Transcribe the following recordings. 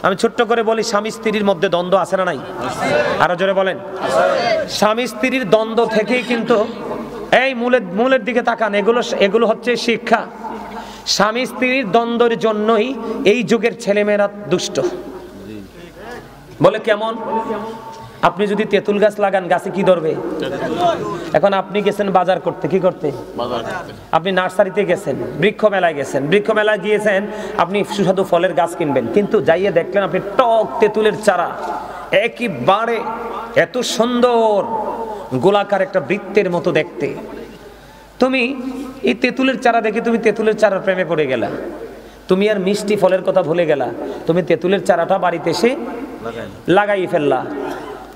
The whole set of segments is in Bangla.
আমি ছোট্ট করে বলি, স্বামী স্ত্রীর মধ্যে দ্বন্দ্ব আছে না নাই? আরো জোরে বলেন। স্বামী স্ত্রীর দ্বন্দ্ব থেকেই কিন্তু এই মূলের দিকে তাকান, এগুলো হচ্ছে শিক্ষা। স্বামী স্ত্রীর দ্বন্দ্বের জন্যই এই যুগের ছেলেমেয়েরা দুষ্ট। বলে কেমন? আপনি যদি তেঁতুল গাছ লাগান, গাছে কি ধরবে? এখন আপনি গেছেন বাজার করতে, কি করতে? আপনি নার্সারিতে গেছেন, বৃক্ষ মেলায় গেছেন, বৃক্ষ মেলায় গিয়েছেন, আপনি সুস্বাদু ফলের গাছ কিনবেন, কিন্তু যাইয়ে দেখলেন আপনি টক তেঁতুলের চারা, একেবারে এত সুন্দর গোলাকার একটা বৃত্তের মতো দেখতে। তুমি এই তেঁতুলের চারা দেখে তুমি তেঁতুলের চারার প্রেমে পড়ে গেলা, তুমি আর মিষ্টি ফলের কথা ভুলে গেলা, তুমি তেঁতুলের চারাটা বাড়িতে এসে লাগাই ফেললা।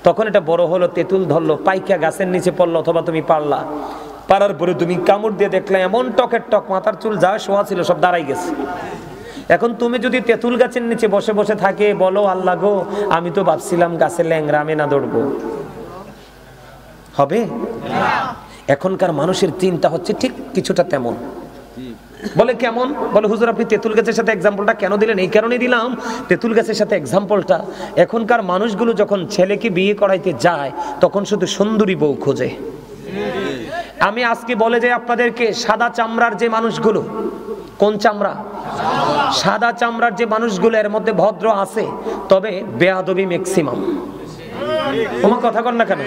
তখন এটা বড় হলো, তেঁতুল ধরলো, পাইকা গাছের নিচে পড়লো, অথবা তুমি পারলা, পারার পরে তুমি কামড় দিয়ে দেখলে এমন টকের টক, মাথার চুল যা শোয়া ছিল সব দাঁড়াই গেছে। এখন তুমি যদি তেঁতুল গাছের নিচে বসে বসে থাকে, বলো আল্লাহ গো, আমি তো ভাবছিলাম গাছের ল্যাংড়া, আমি না দৌড়বো, হবে? এখনকার মানুষের চিন্তা হচ্ছে ঠিক কিছুটা তেমন। বলে কেমন? বলে হুজুর আপনি তেঁতুল গাছের সাথে এক্সাম্পলটা কেন দিলেন? এই কারণে দিলাম, তেঁতুল গাছের সাথে এক্সাম্পলটা, এখনকার মানুষগুলো যখন ছেলেকে বিয়ে করাইতে যায় তখন শুধু সুন্দরী বউ খোঁজে। আমি আজকে বলে যাই আপনাদেরকে, সাদা চামড়ার যে মানুষগুলো, কোন চামড়া? সাদা চামড়ার যে মানুষগুলো, এর মধ্যে ভদ্র আছে, তবে বেয়াদবি ম্যাক্সিমাম। তোমার কথা কর না কেন?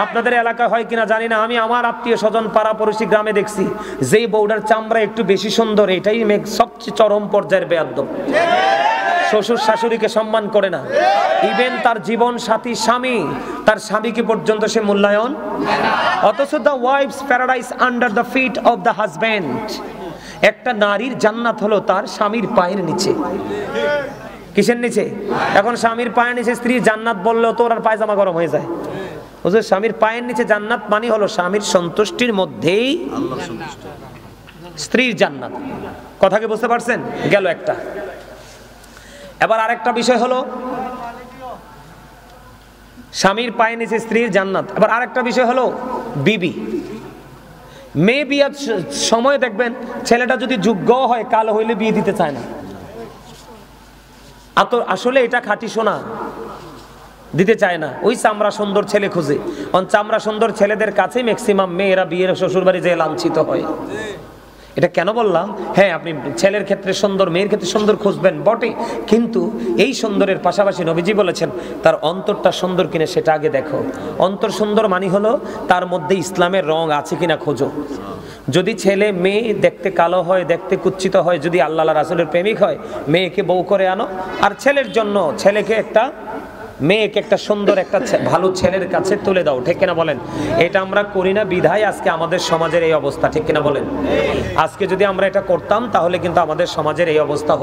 আপনাদের এলাকায় হয় কিনা জানি না, আমি আমার আত্মীয় স্বজন পাড়া পড়োশি গ্রামে দেখছি, যেই বউডার চামড়া একটু বেশি সুন্দর, এটাই সবচেয়ে চরম পর্যায়ের বেয়াদব। শ্বশুর শাশুড়িকে সম্মান করে না, ইভেন তার জীবন সাথী স্বামী, তার স্বামীকে পর্যন্ত সে মূল্যায়ন। অথচ the wife's paradise under the feet of the husband. একটা নারীর জান্নাত হলো তার স্বামীর পায়ের নিচে। কিসের নিচে? এখন স্বামীর পায়ের নিচে স্ত্রীর জান্নাত বললেও তো ওর পায়জামা গরম হয়ে যায়। হুজুর স্বামীর পায়ের নিচে জান্নাত মানে হলো স্বামীর সন্তুষ্টির মধ্যেই স্ত্রীর জান্নাত। কথা কি বুঝতে পারছেন? গেল একটা। এবার আরেকটা বিষয় হলো স্বামীর পায়ের নিচে স্ত্রীর জান্নাত। এবার আরেকটা বিষয় হলো বিবি। মেয়ে বিয়ার সময় দেখবেন ছেলেটা যদি যোগ্য হয়, কালো হইলে বিয়ে দিতে চায় না। আসলে এটা খাঁটি সোনা, দিতে চায় না, ওই চামড়া সুন্দর ছেলে খুঁজে। চামড়া সুন্দর ছেলেদের কাছেই ম্যাক্সিমাম মেয়েরা বিয়ের শ্বশুর বাড়ি যেয়ে লাঞ্ছিত হয়। এটা কেন বললাম? হ্যাঁ, আপনি ছেলের ক্ষেত্রে সুন্দর, মেয়ের ক্ষেত্রে সুন্দর খুঁজবেন বটে, কিন্তু এই সুন্দরের পাশাপাশি নবীজি বলেছেন তার অন্তরটা সুন্দর কিনা সেটা আগে দেখো। অন্তর সুন্দর মানে হলো তার মধ্যে ইসলামের রং আছে কিনা খোঁজো। যদি ছেলে মেয়ে দেখতে কালো হয়, দেখতে কুচ্ছিত হয়, যদি আল্লাহ রাসূলের প্রেমিক হয়, মেয়েকে বউ করে আনো। আর ছেলের জন্য মেয়েকে একটা সুন্দর একটা ভালো ছেলের কাছে তুলে দাও। ঠিক কিনা বলেন? এটা আমরা করি না বিধায় আজকে আমাদের সমাজের এই অবস্থা। ঠিক কিনা বলেন? আজকে যদি আমরা এটা করতাম তাহলে কিন্তু আমাদের সমাজের এই অবস্থা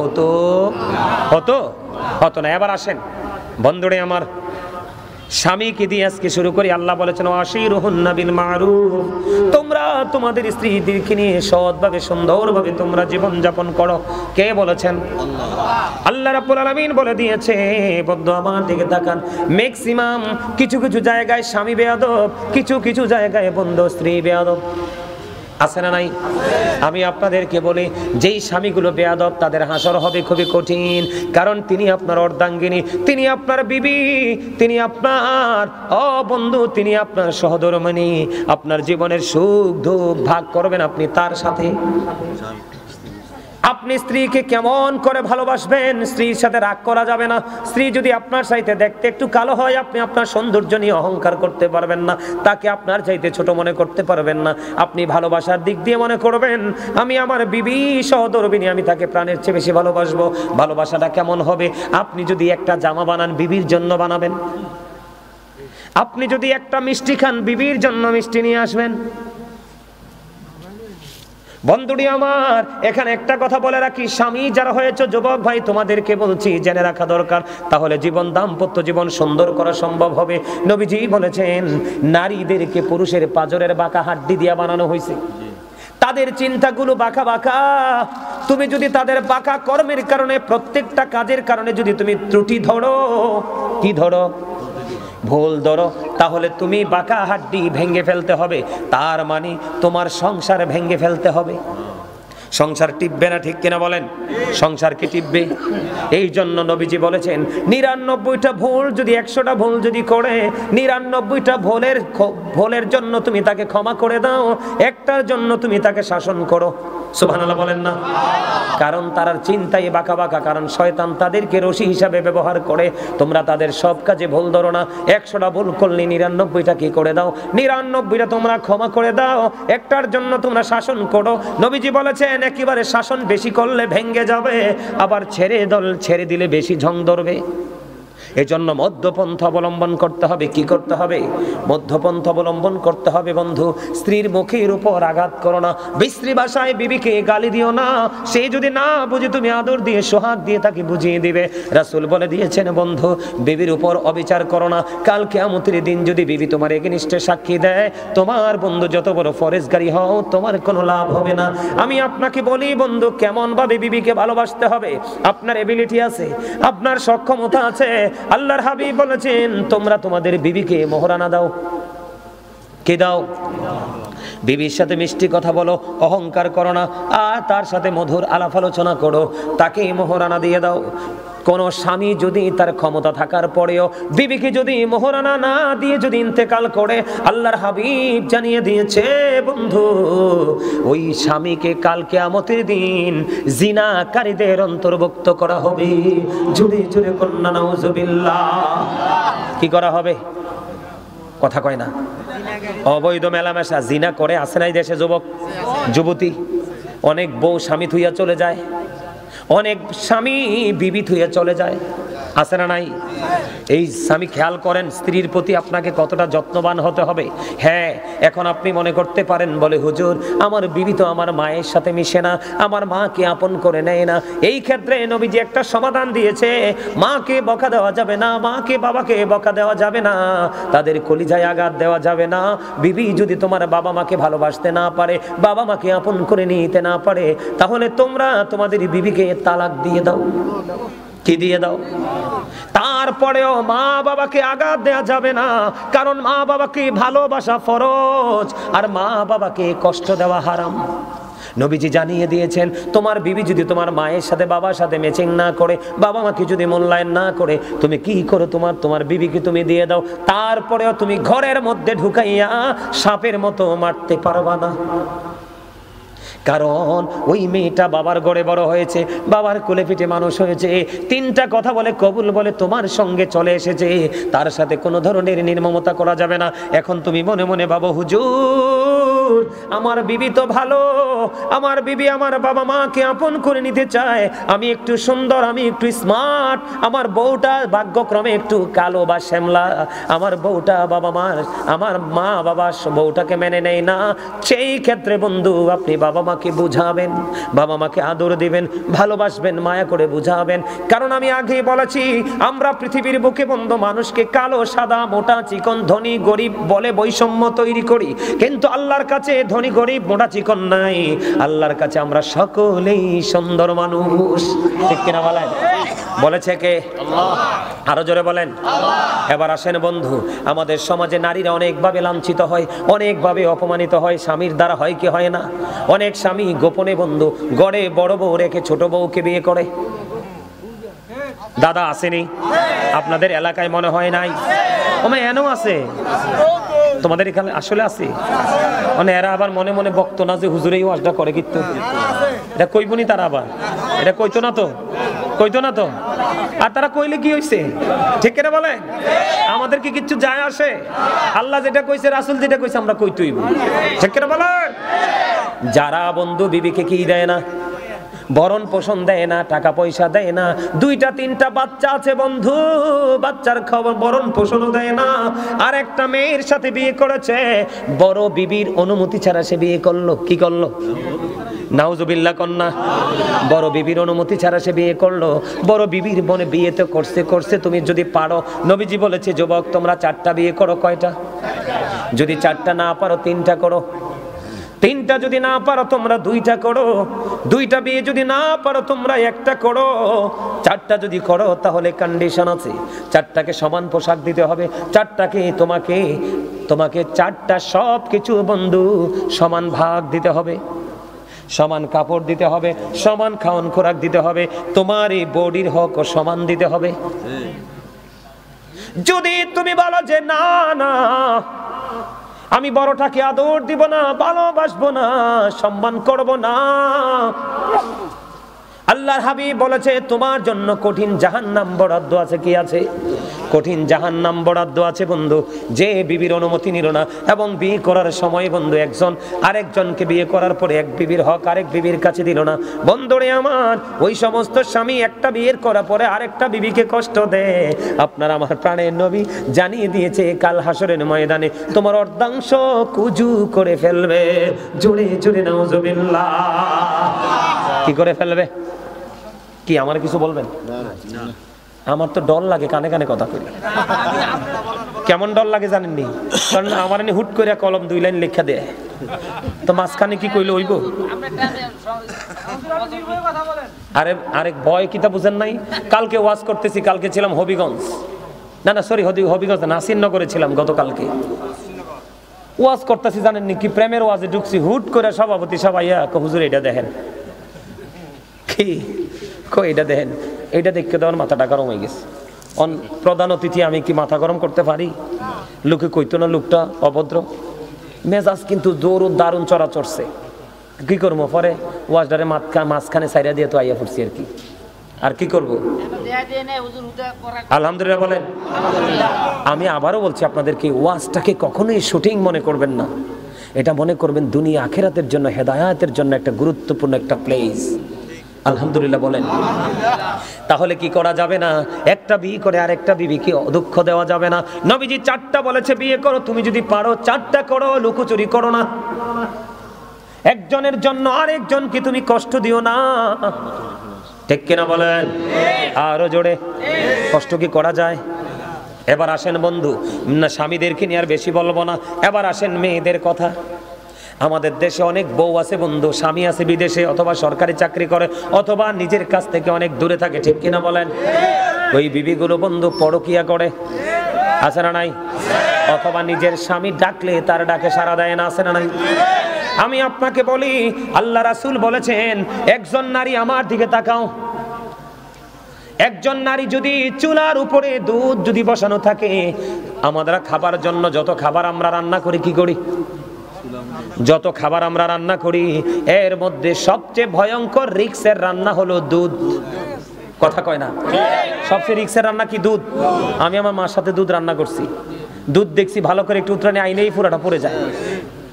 হতো না। এবার আসেন বন্ধুরে আমার, স্বামীকে দিয়ে আজকে শুরু করি। আল্লাহ বলেছেন ওয়াশিরুহুন্না বিল মারুফ, তোমরা তোমাদের স্ত্রীদেরকে নিয়ে সৎভাবে সুন্দরভাবে তোমরা জীবন যাপন করো। কে বলেছেন? আল্লাহ রাব্বুল আলামিন বলে দিয়েছে। বন্ধু আমার দিকে তাকান, ম্যাক্সিমাম কিছু কিছু জায়গায় স্বামী বেয়াদব, কিছু কিছু জায়গায় বন্ধু স্ত্রী বেয়াদব। আছে না নাই? আমি আপনাদেরকে বলি, যেই স্বামীগুলো বেয়াদব তাদের হাসর হবে খুবই কঠিন। কারণ তিনি আপনার অর্ধাঙ্গিনী, তিনি আপনার বিবি, তিনি আপনার বন্ধু, তিনি আপনার সহধর্মিণী। আপনার জীবনের সুখ দুঃখ ভাগ করবেন আপনি তার সাথে। আপনি স্ত্রীকে কেমন করে ভালোবাসবেন, স্ত্রীর সাথে রাগ করা যাবে না। স্ত্রী যদি আপনার চাইতে দেখতে একটু কালো হয়, আপনি আপনার সৌন্দর্য নিয়ে অহংকার করতে পারবেন না, তাকে আপনার চাইতে ছোট মনে করতে পারবেন না। আপনি ভালোবাসার দিক দিয়ে মনে করবেন আমি আমার বিবি সহধর্মিণী, আমি তাকে প্রাণের চেয়ে বেশি ভালোবাসবো। ভালোবাসাটা কেমন হবে? আপনি যদি একটা জামা বানান, বিবির জন্য বানাবেন। আপনি যদি একটা মিষ্টি খান, বিবির জন্য মিষ্টি নিয়ে আসবেন। বন্ধুটি আমার, এখানে একটা কথা বলে রাখি, স্বামী যারা হয়েছে যুবক ভাই, তোমাদেরকে বলছি জেনে রাখা দরকার, তাহলে জীবন দাম্পত্য জীবন সুন্দর করা সম্ভব হবে। নবীজি বলেছেন নারীদেরকে পুরুষের পাজরের বাঁকা হাড্ডি দিয়ে বানানো হয়েছে। তাদের চিন্তাগুলো বাঁকা বাঁকা। তুমি যদি তাদের বাঁকা কর্মের কারণে, প্রত্যেকটা কাজের কারণে যদি তুমি ত্রুটি ধরো, কি ধরো? ভুল ধরো, তাহলে তুমি বাঁকা হাড্ডি ভেঙে ফেলতে হবে। তার মানে তোমার সংসার ভেঙে ফেলতে হবে। সংসার টিপবে না, ঠিক কিনা বলেন? সংসার কি টিপবে? এই জন্য নবীজি বলেছেন 99টা ভুল যদি 100টা ভুল যদি করে, 99টা ভুলের জন্য তুমি তাকে ক্ষমা করে দাও, একটার জন্য তুমি তাকে শাসন করো। সুবহানাল্লাহ বলেন না? কারণ তার চিন্তায় বাঁকা বাঁকা, কারণ শয়তান তাদেরকে রশি হিসাবে ব্যবহার করে। তোমরা তাদের সব কাজে ভুল ধরো না। 100টা ভুল করলে 99টা কি করে দাও, 99টা তোমরা ক্ষমা করে দাও, একটার জন্য তোমরা শাসন করো। নবীজি বলেছেন একেবারে শাসন বেশি করলে ভেঙে যাবে, আবার ছেড়ে দিলে বেশি ঝং ধরবে। এজন্য মধ্যপন্থা অবলম্বন করতে হবে। কি করতে হবে? মধ্যপন্থা অবলম্বন করতে হবে বন্ধু। স্ত্রীর মুখের উপর আঘাত করো না, বিশ্রী ভাষায় বিবিকে গালি দিও না। সে যদি না বুঝে তুমি আদর দিয়ে সোহাগ দিয়ে তাকে বুঝিয়ে দিবে। রাসূল বলে দিয়েছেন বন্ধু, বিবির উপর অবিচার করো না। কাল কিয়ামতের দিন যদি বিবি তোমার এগেইনস্টে সাক্ষী দেয়, তোমার বন্ধু যত বড় ফরেজগারি হও তোমার কোনো লাভ হবে না। আমি আপনাকে বলি বন্ধু, কেমন ভাবে বিবিকে ভালোবাসতে হবে। আপনার এবিলিটি আছে, আপনার সক্ষমতা আছে। আল্লাহর হাবিব বলেছেন তোমরা তোমাদের বিবিকে মোহরানা দাও। কে দাও? বিবির সাথে মিষ্টি কথা বলো, অহংকার করো না, আর তার সাথে মধুর আলাপ আলোচনা করো, তাকে মোহরানা দিয়ে দাও। কোন স্বামী যদি তার ক্ষমতা থাকার পরেও বিবিকে যদি মোহরানা না দিয়ে যদি ইন্তেকাল করে, আল্লাহর হাবিব জানিয়ে দিয়েছে বন্ধু, ওই স্বামীকে কাল কিয়ামতের দিন জিনাকারীদের অন্তর্ভুক্ত করা হবে। জুড়ে জুড়ে কন্যা নাউজুবিল্লাহ। কি করা হবে? কথা কয় না। অবৈধ মেলামেশা, জিনা করে আছে না এই দেশে যুবক যুবতী? অনেক বউ স্বামী থুইয়া চলে যায়, অনেক স্বামী বিবি থুইয়া চলে যায়, আছে না নাই? এই স্বামী খেয়াল করেন স্ত্রীর প্রতি আপনাকে কতটা যত্নবান হতে হবে। হ্যাঁ, এখন আপনি মনে করতে পারেন বলে হুজুর আমার বিবি তো আমার মায়ের সাথে মিশে না, আমার মাকে আপন করে নেয় না। এই ক্ষেত্রে নবীজি একটা সমাধান দিয়েছে, মাকে বকা দেওয়া যাবে না, মাকে বাবাকে বকা দেওয়া যাবে না, তাদের কলিজায় আঘাত দেওয়া যাবে না। বিবি যদি তোমার বাবা মাকে ভালোবাসতে না পারে, বাবা মাকে আপন করে নিতে না পারে, তাহলে তোমরা তোমাদের বিবিকে তালাক দিয়ে দাও। কি দিয়ে দাও? তারপরেও মা বাবাকে আঘাত দেওয়া যাবে না, কারণ মা বাবাকে ভালোবাসা ফরজ, আর মা বাবাকে কষ্ট দেওয়া হারাম। নবীজি জানিয়ে দিয়েছেন তোমার বিবি যদি তোমার মায়ের সাথে বাবার সাথে ম্যাচিং না করে, বাবা মাকে যদি মূল্যায়ন না করে, তুমি কি করো? তোমার বিবিকে তুমি দিয়ে দাও। তারপরেও তুমি ঘরের মধ্যে ঢুকাইয়া সাপের মতো মারতে পারবা না, কারণ ওই মেয়েটা বাবার ঘরে বড় হয়েছে, বাবার কোলে পিঠে মানুষ হয়েছে, 3টা কথা বলে কবুল বলে তোমার সঙ্গে চলে এসেছে, তার সাথে কোনো ধরনের নির্মমতা করা যাবে না। এখন তুমি মনে মনে ভাবো হুজুর আমার বিবি তো ভালো, আমার বিবি আমার বাবা মাকে আপন করে নিতে চায়, আমি একটু সুন্দর, আমি একটু স্মার্ট, আমার বউটা ভাগ্যক্রমে একটু কালো বা শ্যামলা, আমার বউটা আমার মা বাবা বউটাকে মেনে নেয় না। সেই ক্ষেত্রে বন্ধু আপনি বাবা মাকে বুঝাবেন, বাবা মাকে আদর দিবেন, ভালোবাসবেন, মায়া করে বুঝাবেন। কারণ আমি আগেই বলেছি আমরা পৃথিবীর বুকে বন্ধু মানুষকে কালো সাদা মোটা চিকন ধনী গরিব বলে বৈষম্য তৈরি করি, কিন্তু আল্লাহর কাছে ধনী গরিব মোটা চিকন নাই। আল্লাহর কাছে আমরা সকলেই সুন্দর মানুষ, ঠিক কিনা বলেন? বলেছে কে? আল্লাহ। আরো জোরে বলেন আল্লাহ। এবার আসেন বন্ধু, আমাদের সমাজে নারীরা অনেকভাবে লাঞ্ছিত হয়, অনেকভাবে অপমানিত হয়, স্বামীর দ্বারা হয় কি হয় না? অনেক স্বামী গোপনে বন্ধু গড়ে বড় বউ রেখে ছোট বউকে বিয়ে করে। দাদা আসেনি আপনাদের এলাকায়? মনে হয় নাই? ওমা এনও আছে তোমাদের এখানে? আসলে আছে। মানে এরা আবার মনে মনে বক্ত না যে হুজুর এই ওয়াজটা করে, কিন্তু এটা কইবনি তারা, আবার এটা কইতো না তো, কইতো না তো। আর তারা কইলে কি হইছে? ঠিক করে বলে আমাদের কি কিছু যায় আসে? আল্লাহ যেটা কইছে, রাসূল যেটা কইছে আমরা কইতেই, ঠিক করে বলে। যারা বন্ধু বিবিকে কি দেয় না, ভরণ পোষণ দেয় না, টাকা পয়সা দেয় না, 2টা 3টা বাচ্চা আছে বন্ধু, বাচ্চার খবর ভরণ পোষণও দেয় না, আর একটা মেয়ের সাথে বিয়ে করেছে, বড় বিবির অনুমতি ছাড়া সে বিয়ে করলো। কি করলো? নাউজুবিল্লাহ কন্যা। বড় বিবির অনুমতি ছাড়া সে বিয়ে করলো। বড় বিবির বনে বিয়ে তো করছে তুমি যদি পারো, নবীজি বলেছে যুবক তোমরা 4টা বিয়ে করো। কয়টা? যদি 4টা না পারো 3টা করো, 3টা যদি না পারো তোমরা 2টা করো, 2টা বিয়ে যদি না পারো তোমরা 1টা করো, 4টা যদি করো তাহলে কন্ডিশন আছে, 4টাকে সমান পোশাক দিতে হবে, 4টাকে তোমাকে 4টা সব কিছু বন্ধু সমান ভাগ দিতে হবে। সমান কাপড় দিতে হবে, সমান খাওয়ান খোরাক দিতে হবে, তোমার এই বডির হক সমান দিতে হবে। যদি তুমি বলো যে না না আমি বড়টাকে আদর দিব না, ভালোবাসবো না, সম্মান করব না, আল্লাহর হাবিব বলেছে তোমার জন্য কঠিন জাহান্নাম বরাদ্দ আছে। কি আছে? কঠিন জাহান্নাম বরাদ্দ আছে বন্ধু। যে বিবির অনুমতি নিল না এবং বিয়ে করার সময় বন্ধু একজন আরেকজনকে বিয়ে করার পরে এক বিবির হক আরেক বিবির কাছে দিল না, বন্ধুরে আমার, ওই সমস্ত স্বামী একটা বিয়ের করার পরে আরেকটা বিবিকে কষ্ট দেয়, আপনার আমার প্রাণের নবী জানিয়ে দিয়েছে কাল হাসরের ময়দানে তোমার অর্ধাংশ কুজু করে ফেলবে। জোরে জোরে নাউজুবিল্লাহ। কি করে ফেলবে? কি আমার কিছু বলবেন? আমার তো ডর লাগে কানে কানে কথা কই। কেমন ডর লাগে জানেননি? কারণ আমার এনে হুট করে কলম 2 লাইন লেখা দেয়, তো মাঝখানে কি কইলে হইব? আরে আরেক ভয় কিতা বুঝেন নাই? কালকে ওয়াজ করতেছি, কালকে ছিলাম হবিগঞ্জ, না না সরি হবিগঞ্জ নাসিরনগরে ছিলাম গতকালকে। ওয়াজ করতেছি জানেননি কি প্রেমের ওয়াজে ঢুকছি, হুট করে সভাপতি সবাই হুজুর এটা দেখেন, কি কই এটা দেখেন, এইটা দেখতে দেওয়ার মাথাটা গরম হয়ে গেছে। প্রধান অতিথি আমি কি মাথা গরম করতে পারি? লোকে কইতো না লোকটা অভদ্র, মেজাজ কিন্তু দারুণ চড়া চড়ছে। কি করবো পরে ওয়াজডারে মাঝখানে সাইরা দিয়ে তো আইয়া পড়ছি আর কি করব? আলহামদুলিল্লাহ বলেন। আমি আবারও বলছি আপনাদেরকে, ওয়াজটাকে কখনোই শুটিং মনে করবেন না, এটা মনে করবেন দুনিয়া আখিরাতের জন্য, হেদায়েতের জন্য একটা গুরুত্বপূর্ণ একটা প্লেস। আলহামদুলিল্লাহ বলেন। তাহলে কি করা যাবে না? একটা বিয়ে করে আরেকটা বিবিকে দুঃখ দেওয়া যাবে না। নবীজি 4টা বলেছে বিয়ে করো, তুমি যদি পারো 4টা করো, লুকোচুরি করো না। একজনের জন্য আরেকজনকে তুমি কষ্ট দিও না, ঠিক কিনা বলেন? আরো জোরে। কষ্ট কি করা যায়? এবার আসেন বন্ধু, না স্বামীদেরকে নিয়ে আর বেশি বলবো না, এবার আসেন মেয়েদের কথা। আমাদের দেশে অনেক বউ আছে বন্ধু, স্বামী আছে বিদেশে অথবা সরকারি চাকরি করে অথবা নিজের কাছ থেকে অনেক দূরে থাকে, ঠিক কিনা বলেন? ওই বিবিগুলো বন্ধু পরকিয়া করে, আছে না নাই? অথবা নিজের স্বামী ডাকলে তার ডাকে সাড়া দেয় না, আছে না নাই? আমি আপনাকে বলি, আল্লাহ রাসূল বলেছেন একজন নারী আমার দিকে তাকাও, একজন নারী যদি চুলার উপরে দুধ যদি বসানো থাকে, আমরা খাবার জন্য যত খাবার আমরা রান্না করি, কি করি? যত খাবার আমরা রান্না করি এর মধ্যে সবচেয়ে ভয়ঙ্কর রিক্সের রান্না হলো দুধ। কথা কয় না? সবচেয়ে রিক্সের রান্না কি? দুধ। আমি আমার মার সাথে দুধ রান্না করছি, দুধ দেখছি ভালো করে একটু উতরানি আইনেই পুরাটা পড়ে যায়,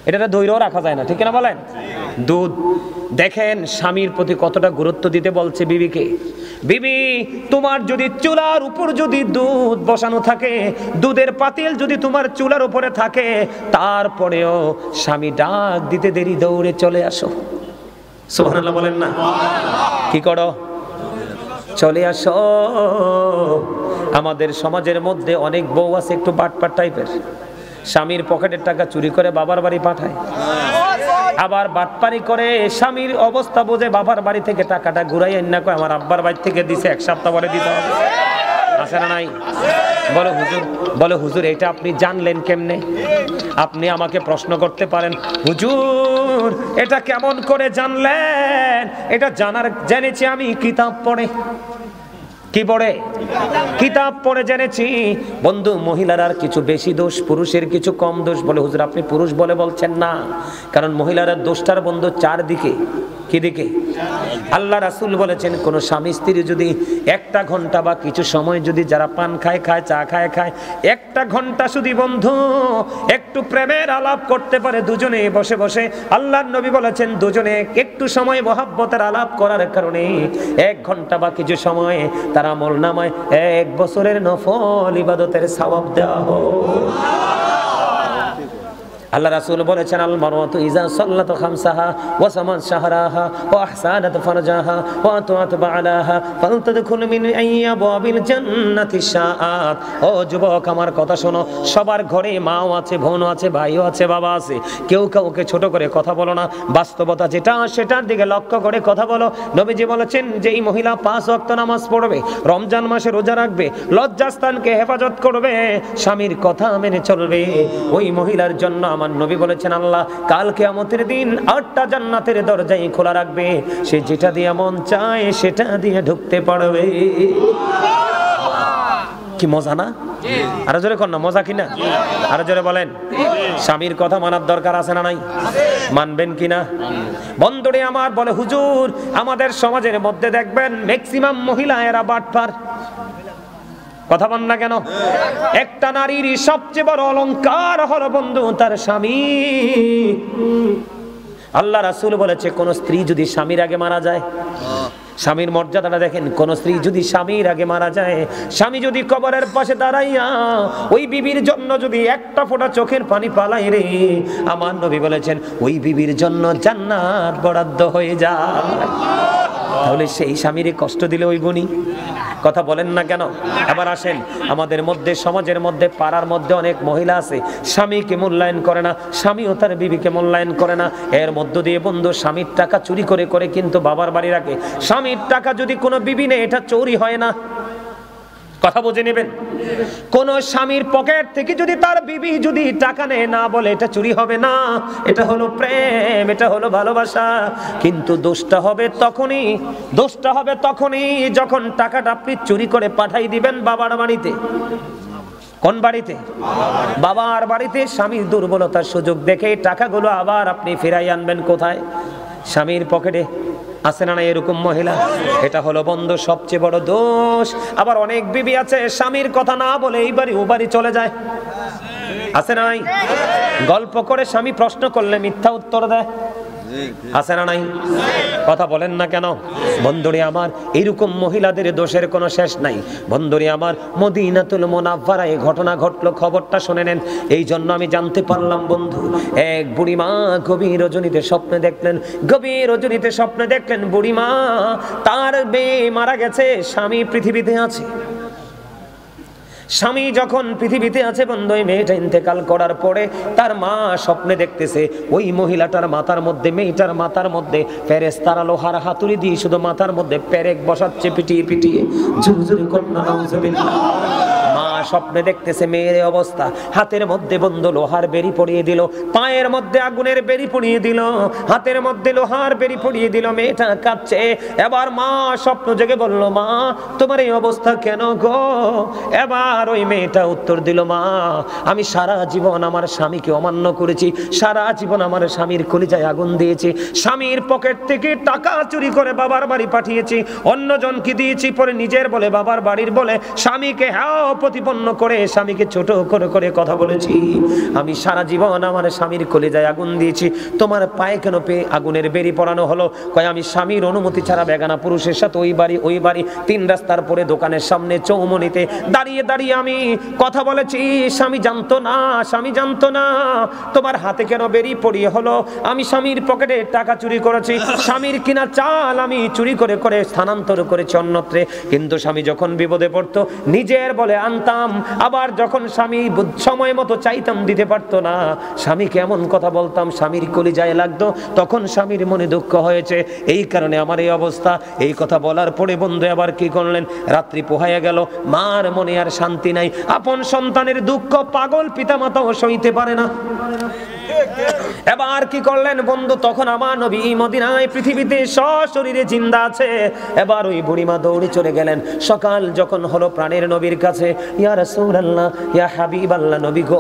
এটা ধৈর্য রাখা যায় না, ঠিক না বলেন? দুধ দেখেন স্বামীর প্রতি কতটা গুরুত্ব দিতে বলছে বিবিকে। বিবি, তোমার যদি চুলার উপর যদি দুধ বসানো থাকে, দুধের পাতিল যদি তোমার চুলার উপরে থাকে, তারপরেও স্বামী ডাক দিতে দেরি দৌড়ে চলে আসো। সুবহানাল্লাহ বলেন না? কি করো? চলে আসো। আমাদের সমাজের মধ্যে অনেক বউ আছে একটু বাটপাট টাইপের, স্বামীর পকেটের টাকা চুরি করে বাবার বাড়ি পাঠায়, আবার বাটপারি করে স্বামীর অবস্থা বোঝে বাবার বাড়ি থেকে টাকাটা ঘুরাই আইনা কয় আমার আব্বার বাড়ি থেকে দিছে, 1 সপ্তাহ পরে দিতে হবে, আছে না নাই? বলে হুজুর এটা আপনি জানলেন কেমনে? আপনি আমাকে প্রশ্ন করতে পারেন, হুজুর এটা কেমন করে জানলেন? এটা জেনেছি আমি কিতাব পড়ে। কি পড়ে? কিতাব পড়ে জেনেছি বন্ধু। মহিলার আর কিছু বেশি দোষ, পুরুষের কিছু কম দোষ। বলে হুজুর আপনি পুরুষ বলে বলছেন না, কারণ মহিলার দোষটার বন্ধু 4 দিকে। কি দিকে? আল্লাহ রাসূল বলেছেন কোন স্বামী স্ত্রী যদি 1টা ঘন্টা বা কিছু সময় যদি যারা পান খায় চা খায় 1টা ঘন্টা শুধু বন্ধু একটু প্রেমের আলাপ করতে পারে দুজনে বসে বসে, আল্লাহর নবী বলেছেন দুজনে একটু সময় মহব্বতের আলাপ করার কারণে 1 ঘন্টা বা কিছু সময় তার আমলনামায় 1 বছরের নফল ইবাদতের সওয়াব দেওয়া হয়। আল্লাহ রাসূল বলেছেন আল মারওয়াতু ইজা সাল্লাত খামসাহা ওয়া সামান শাহরাহা ওয়া আহসানাত ফারজাহা ওয়া আতাত বা'লাহা ফালতাদখুল মিন আইয়াবাবিল জান্নাতি শাআত। ও যুবক আমার কথা শোনো, সবার ঘরে মাও আছে, বোনও আছে, ভাইও আছে, বাবা আছে, কেউ কাউকে ছোট করে কথা বলো না, বাস্তবতা যেটা সেটার দিকে লক্ষ্য করে কথা বলো। নবীজি বলেছেন যে এই মহিলা 5 ওয়াক্ত নামাজ পড়বে, রমজান মাসে রোজা রাখবে, লজ্জাস্থানকে হেফাজত করবে, স্বামীর কথা মেনে চলবে, ওই মহিলার জন্য আমার নবী বলেছেন আল্লাহ কাল কিয়ামতের দিন 8টা জান্নাতের দরজাই খোলা রাখবে, সে যেটা দিয়ে মন চায় সেটা দিয়ে ঢুকতে পারবে। কি মজা না? আরো জোরে কর না, মজা কিনা? আরো জোরে বলেন। স্বামীর কথা মানার দরকার আছে না নাই? মানবেন কিনা? বন্ধুরে আমার বলে হুজুর আমাদের সমাজের মধ্যে দেখবেন ম্যাক্সিমাম মহিলা এরা বাটপার। কথা বল না কেন? একটা নারীর সবচেয়ে বড় অলংকার হলো বন্ধু তার স্বামী। আল্লাহ রাসূল বলেছে কোন স্ত্রী যদি স্বামীর আগে মারা যায়, স্বামীর মর্যাদাটা দেখেন, কোন স্ত্রী যদি স্বামীর আগে মারা যায়, স্বামী যদি কবরের পাশে দাঁড়াইয়া ওই বিবির জন্য যদি একটা ফোঁটা চোখের পানি পালাই রে, আমার নবী বলেছেন ওই বিবির জন্য জান্নাত বরাদ্দ হয়ে যায়। তাহলে সেই স্বামীর কষ্ট দিলে ওই গুণী? কথা বলেন না কেন? এবার আসেন, আমাদের মধ্যে সমাজের মধ্যে পাড়ার মধ্যে অনেক মহিলা আছে স্বামীকে মূল্যায়ন করে না, স্বামীও তার বিবিকে মূল্যায়ন করে না। এর মধ্য দিয়ে বন্ধু স্বামীর টাকা চুরি করে করে কিন্তু বাবার বাড়ি রাখে। স্বামীর টাকা যদি কোনো বিবি নেই এটা চুরি হয় না, কথা বুঝে নেবেন। কোন স্বামীর পকেট থেকে যদি তার বিবি যদি টাকা নেয় না বলে এটা চুরি হবে না, এটা হলো প্রেম, এটা হলো ভালোবাসা। কিন্তু দোষটা হবে তখনই যখন টাকাটা আপনি চুরি করে পাঠাই দিবেন বাবার বাড়িতে। কোন বাড়িতে? বাবার বাড়িতে। স্বামীর দুর্বলতার সুযোগ দেখে টাকাগুলো আবার আপনি ফিরাই আনবেন কোথায়? স্বামীর পকেটে। আছে না এরকম মহিলা? এটা হলো বন্ধু সবচেয়ে বড় দোষ। আবার অনেক বিবি আছে স্বামীর কথা না বলে এই বাড়ি ও বাড়ি চলে যায়, আছে না নাই? গল্প করে স্বামী প্রশ্ন করলে মিথ্যা উত্তর দেয়, আছে না নাই? কথা বলেন না কেন? বন্ধুরে আমার এরকম মহিলাদের দোষের কোনো শেষ নাই। বন্ধুরে আমার মদিনাতুল মুনাওয়ারায় ঘটনা ঘটলো, খবরটা শুনে নেন। এই জন্য আমি জানতে পারলাম বন্ধু, এক বুড়িমা গভীর রজনীতে স্বপ্নে দেখলেন বুড়িমা তার মেয়ে মারা গেছে, স্বামী পৃথিবীতে আছে। স্বামী যখন পৃথিবীতে আছে বন্ধু, ওই মেয়েটা ইন্তেকাল করার পরে তার মা স্বপ্নে দেখতেছে ওই মহিলাটার মাথার মধ্যে, মেয়েটার মাথার মধ্যে ফেরেশতারা লোহার হাতুড়ি দিয়ে শুধু মাথার মধ্যে পেরেক বসাচ্ছে পিটিয়ে পিটিয়ে। জুরজুরি কন্যা নাউজুবিল্লাহ। মা স্বপ্নে দেখতেছে মেয়ের অবস্থা, হাতের মধ্যে বন্ধু লোহার বেরি পড়িয়ে দিল, পায়ের মধ্যে আগুনের বেরি পড়িয়ে দিল, হাতের মধ্যে লোহার বেরি পড়িয়ে দিল, মেয়েটা কাঁদছে। এবার মা স্বপ্ন জেগে বলল মা তোমার এই অবস্থা কেন গো? এবার ওই মেয়েটা উত্তর দিল মা আমি সারা জীবন আমার স্বামীকে অমান্য করেছি, সারা জীবন আমার স্বামীর কলিজায় আগুন দিয়েছি, স্বামীর পকেট থেকে টাকা চুরি করে বাবার বাড়ি পাঠিয়েছি, অন্যজনকে দিয়েছি, পরে নিজের বলে বাবার বাড়ির বলে স্বামীকে হ্যাঁ প্রতিপন্ন করে স্বামীকে ছোট করে করে কথা বলেছি। আমি সারা জীবন আমার স্বামীর কলিজায় আগুন দিয়েছি, তোমার পায়ে কেন আগুনের বেরি পড়ানো হলো? কয় আমি স্বামীর অনুমতি ছাড়া বেগানা পুরুষের সাথে ওই বাড়ি 3 রাস্তার পরে দোকানের সামনে চৌমনিতে দাঁড়িয়ে দাঁড়িয়ে আমি কথা বলেছি, স্বামী জানতো না। তোমার হাতে কেন বেরি পড়িয়ে হলো? আমি স্বামীর পকেটে টাকা চুরি করেছি, স্বামীর কিনা চাল আমি চুরি করে করে স্থানান্তর করেছি অন্যত্রে। কিন্তু স্বামী যখন বিপদে পড়তো নিজের বলে আনতাম, আবার যখন স্বামী সময় মতো চাইতাম দিতে পারতো না, স্বামীকে এমন কথা বলতাম স্বামীর কলিজায় লাগতো, তখন স্বামীর মনে দুঃখ হয়েছে, এই কারণে আমার এই অবস্থা। এই কথা বলার পরে বন্ধু আবার কি করলেন? রাত্রি পোহাইয়া গেল, মার মনে আর শান্তি নাই, আপন সন্তানের দুঃখ পাগল পিতামাতাও সইতে পারে না। এবার কি করলেন বন্ধু? তখন আমার নবী মদিনায় পৃথিবীতে সশরীরে জিন্দা আছে। এবার ওই বুড়িমা দৌড়ে চলে গেলেন। সকাল যখন হলো প্রাণের নবীর কাছে, ইয়া রাসূলুল্লাহ ইয়া হাবিবাল্লাহ, নবী গো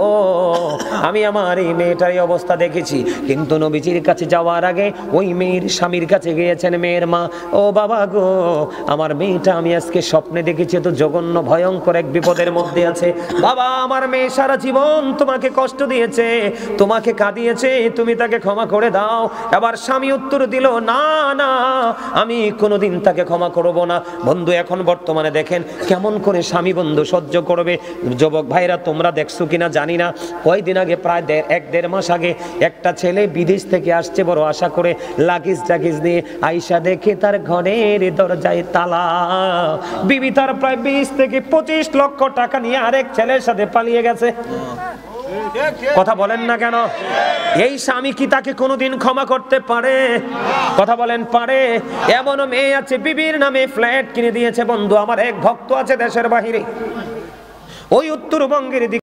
আমি আমার এই মেয়েটার অবস্থা দেখেছি। কিন্তু নবীজির কাছে যাওয়ার আগে ওই মেয়ের স্বামীর কাছে গিয়েছেন মেয়ের মা, ও বাবা গো আমার মেয়েটা আমি আজকে স্বপ্নে দেখেছি তো জঘন্য ভয়ঙ্কর এক বিপদের মধ্যে আছে। বাবা আমার মেয়ে সারা জীবন তোমাকে কষ্ট দিয়েছে, তোমাকে কাঁদিয়েছে, তুমি তাকে ক্ষমা করে দাও। এবার স্বামী উত্তর দিল না না আমি কোনোদিন তাকে ক্ষমা করব না। বন্ধু এখন বর্তমানে দেখেন কেমন করে স্বামী বন্ধু সহ্য করবে। যুবক ভাইরা তোমরা দেখছো কিনা জানি না, কয়দিন আগে প্রায় 1-1.5 মাস আগে একটা ছেলে বিদেশ থেকে আসছে বড় আশা করে, লাগেজ নিয়ে আইসা দেখে তার ঘরের দরজায় তালা। বিবি তার প্রায় 20 থেকে 25 লক্ষ টাকা নিয়ে আরেক ছেলের সাথে পালিয়ে গেছে। কথা বলেন না কেন? এই স্বামী কি তাকে কোনোদিন ক্ষমা করতে পারে? কথা বলেন পারে? এমন মেয়ে আছে বিবির নামে ফ্ল্যাট কিনে দিয়েছে। বন্ধু আমার এক ভক্ত আছে দেশের বাহিরে, ওই উত্তরবঙ্গের